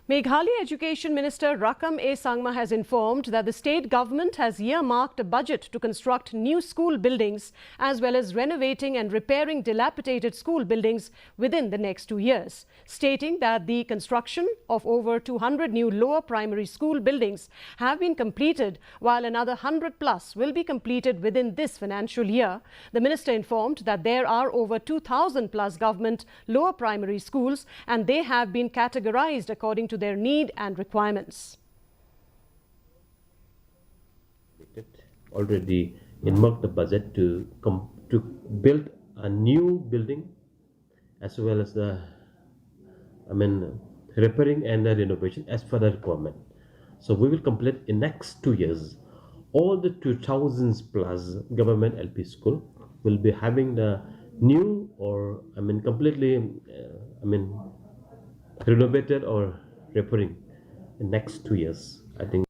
Meghalaya Education Minister Rakam A. Sangma has informed that the state government has earmarked a budget to construct new school buildings as well as renovating and repairing dilapidated school buildings within the next 2 years, stating that the construction of over 200 new lower primary school buildings have been completed while another 100 plus will be completed within this financial year. The minister informed that there are over 2,000 plus government lower primary schools and they have been categorized according to their need and requirements. Already earmarked the budget to build a new building as well as the repairing and the renovation as per the requirement. So we will complete in next 2 years. All the 2,000 plus government LP school will be having the new or completely renovated or repairing in next 2 years. I think